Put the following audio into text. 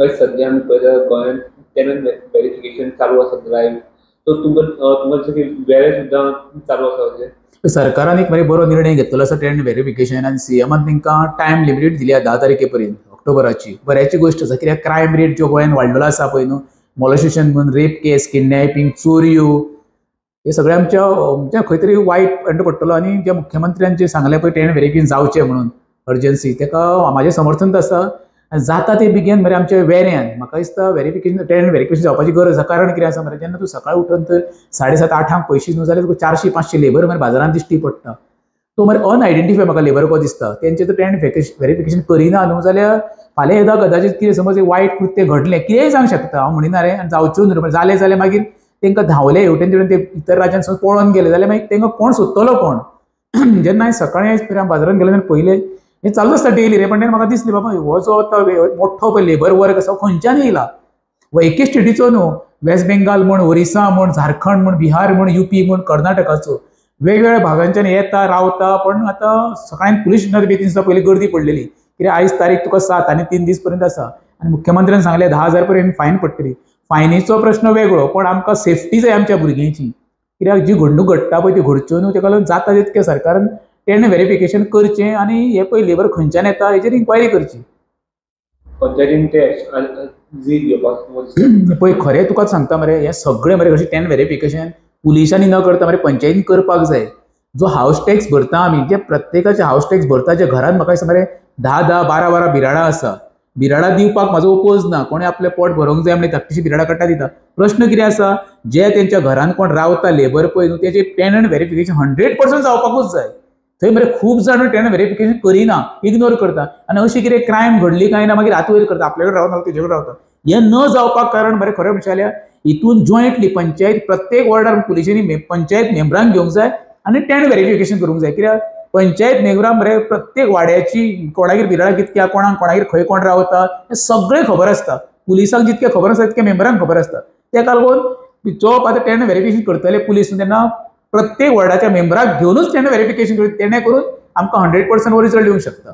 सध्या आमी पळयता गोंयांत टॅनंट व्हेरिफिकेशन चालू आसा ड्रायव्ह. सो तुमचे वेळे सुद्दां चालू आसा अशें. सरकारान एक बरो निर्णय घेतलो आसा टॅनंट व्हेरिफिकेशन, आनी सीएमान तांकां टायम लिमिट दिल्या 10 तारखेपर्यंत ऑक्टोबराची. बऱ्याची गोष्ट आसा, कित्याक क्रायम रेट जो गोंयांत वाडलेलो आसा पळय न्हू, मॉलेस्टेशन म्हणून, रेप केस, किडनॅपिंग, चोरयो, हे सगळे आमच्या खंय तरी वायट अंड पडटलो. आनी ज्या मुख्यमंत्र्यान जे सांगलें पळय टॅनंट व्हेरिफिकेशन जावचें म्हणून अर्जन्सी, ताका म्हाजें समर्थन आसा. जाता ते बेगीन मरे आमच्या वेऱ्यान म्हाका दिसता व्हेरिफिकेशन टॅनंट व्हेरिफिकेशन जावपाची गरज आसा. कारण कितें आसा मरे, जेन्ना तूं सकाळी उठून तर 7:30-8 पयशे न्हू जाल्यार तुका 400-500 लेबर मरे बाजारांत दिश्टी पडटा. तो मरे अनआयडेंटिफाय म्हाका लेबर को दिसता. तेंचे तर टॅनंट व्हेरिफिकेशन करिना न्हू जाल्यार फाल्यां एकदां कदाचित कितें समज एक वायट कृत्य घडलें, कितेंय जावंक शकता, हांव म्हणिना रे, आनी जावच्यो न्हू, जालें जाल्यार मागीर तांकां धांवले हेवटेन तेवटेन, ते इतर राज्यांत समज पळोवन गेले जाल्यार मागीर तांकां कोण सोदतलो कोण. जेन्ना हांवें सकाळीं आयज बाजारांत गेले जाल्यार पयलें हे चालू आसता डेली रे, पण म्हाका दिसलें बाबा हो जो मोठो पळय लेबर वर्क आसा खंयच्यान येयला. हो एके स्टेटीचो न्हू, वेस्ट बेंगाल म्हण, ओरिसा म्हण, झारखंड म्हण, बिहार म्हण, युपी म्हण, कर्नाटकाचो, वेगवेगळ्या भागांच्यान येता रावता. पण आतां सकाळीं पुलीस स्टेशनार 2-3 दिसां पयलीं गर्दी पडलेली, कित्याक आयज तारीख तुका 7 आनी 3 दीस पर्यंत आसा. आनी मुख्यमंत्र्यान सांगलें 10,000 पर्यंत फायन पडटली. फायनीचो प्रश्न वेगळो, पण आमकां सेफ्टी जाय आमच्या भुरग्यांची, कित्याक जी घडणूक घडटा पळय ती घडच्यो न्हू. ताका लागून जाता तितकें सरकारान टॅनंट व्हेरिफिकेशन करचें, आनी हे पळय लेबर खंयच्यान येता हेचेर इन्क्वायरी करची. पळय खरें तुका सांगता मरे, हे सगळें मरे कशें टॅनंट व्हेरिफिकेशन पुलिसांनी न करता मरे पंचायतीन करपाक जाय. जो हावस टॅक्स भरता आमी, जे प्रत्येकाचे हावस टॅक्स भरता, जे घरांत म्हाका दिसता मरे 10-10, 12-12 बिराडां आसा. बिराडां दिवपाक म्हाजो ओपोज ना, कोणें आपलें पोट भरोंक जाय म्हणून धाकटीशी बिराडां काडटा दिता. प्रश्न कितें आसा, जे तेंच्या घरांत कोण रावता लेबर पळय न्हू, तेजे टॅनंट व्हेरिफिकेशन 100% जावपाकूच जाय. थंय मरे खूब जाण टॅनंट व्हेरिफिकेशन करिना, इग्नोर करता, आनी अशी कितें क्रायम घडली काय ना मागीर हात वयर करता, आपल्या कडेन रावता तेजे कडेन रावता. हें न जावपाक कारण मरे खरें म्हणचें जाल्यार हितून जॉयंटली पंचायत प्रत्येक वॉर्डार पुलिसांनी पंचायत मेंबरांक घेवंक जाय आनी टॅनंट व्हेरिफिकेशन करूंक जाय. कित्याक पंचायत मेंबरां मरे प्रत्येक वाड्याची कोणागेर बिराडां कितक्या, कोणागेर खंय कोण रावता हें सगळें खबर आसता. पुलिसांक जितकें खबर आसता तितकें मेंबरांक खबर आसता. ताका लागून जो आतां टॅनंट व्हेरिफिकेशन करतले पुलीस, तेन्ना प्रत्येक वॉर्डाच्या मेंबराक घेवनूच टॅनंट व्हेरिफिकेशन तेणे करून आमकां 100% रिजल्ट येवंक शकता.